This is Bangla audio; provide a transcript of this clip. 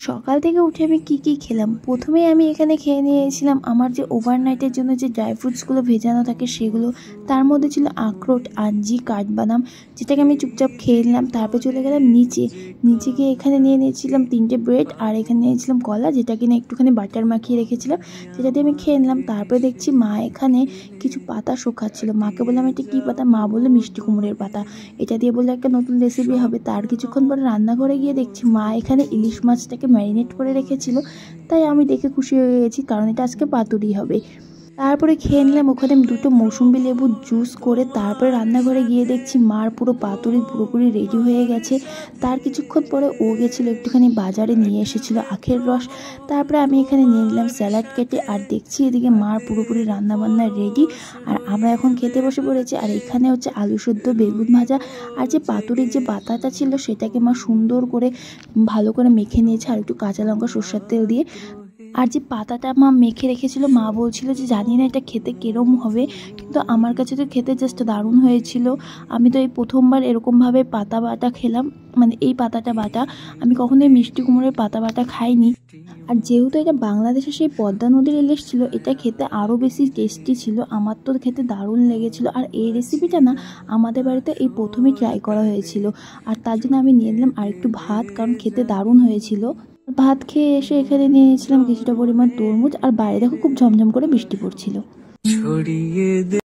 সকাল থেকে উঠে আমি কি খেলাম, প্রথমেই আমি এখানে খেয়ে নিয়েছিলাম আমার যে ওভারনাইটের জন্য যে ড্রাই ফ্রুটসগুলো ভেজানো থাকে সেগুলো। তার মধ্যে ছিল আখরোট, আঞ্জি, কাঠবাদাম, যেটাকে আমি চুপচাপ খেয়ে নিলাম। তারপর চলে গেলাম নিচে গিয়ে এখানে নিয়ে নিয়েছিলাম 3টে ব্রেড, আর এখানে নিয়েছিলাম কলা, যেটা কিনা একটুখানি বাটার মাখিয়ে রেখেছিলাম, যেটা দিয়ে আমি খেয়ে নিলাম। তারপরে দেখছি মা এখানে কিছু পাতা শুকাচ্ছিল। মাকে বললাম এটা কী পাতা? মা বললো মিষ্টি কুমড়োর পাতা, এটা দিয়ে বললে একটা নতুন রেসিপি হবে। তার কিছুক্ষণ পরে রান্নাঘরে গিয়ে দেখছি মা এখানে ইলিশ মাছটাকে ম্যারিনেট করে রেখেছিল। তাই আমি দেখে খুশি হয়ে গেছি, কারণ এটা আজকে পাতুরি হবে। তারপরে খেয়ে নিলাম ওখানে 2টো মৌসুম্বি লেবুর জুস করে। তারপরে রান্নাঘরে গিয়ে দেখছি মার পুরো পাতুরি পুরোপুরি রেডি হয়ে গেছে। তার কিছুক্ষণ পরে ও গেছিলো একটুখানি বাজারে, নিয়ে এসেছিলো আখের রস। তারপরে আমি এখানে নিয়ে নিলাম স্যালাড কেটে, আর দেখছি এদিকে মার পুরোপুরি রান্নাবান্না রেডি। আর আমরা এখন খেতে বসে পড়েছি। আর এখানে হচ্ছে আলু সেদ্ধ, বেগুন ভাজা, আর যে পাতুরির যে পাতাটা ছিল সেটাকে মা সুন্দর করে ভালো করে মেখে নিয়েছে, আর একটু কাঁচা লঙ্কা সর্ষের তেল দিয়ে। আর যে পাতাটা মা মেখে রেখেছিল, মা বলছিল যে জানি না এটা খেতে কেরম হবে, কিন্তু আমার কাছে তো খেতে জাস্ট দারুণ হয়েছিল। আমি তো এই প্রথমবার এরকমভাবে পাতা বাটা খেলাম, মানে এই পাতাটা বাটা। আমি কখনোই মিষ্টি কুমড়োর পাতা বাটা খাইনি। আর যেহেতু এটা বাংলাদেশের সেই পদ্মা নদীর ইলিশ ছিল, এটা খেতে আরও বেশি টেস্টি ছিল। আমার তো খেতে দারুণ লেগেছিল। আর এই রেসিপিটা না আমাদের বাড়িতে এই প্রথমেই ট্রাই করা হয়েছিল। আর তার জন্য আমি নিয়ে নিলাম আর একটু ভাত, কারণ খেতে দারুণ হয়েছিল। ভাত খেয়ে এসে এখানে নিয়ে নিয়েছিলাম কিছুটা পরিমাণ তরমুজ। আর বাইরে দেখো খুব ঝমঝম করে বৃষ্টি পড়ছিল।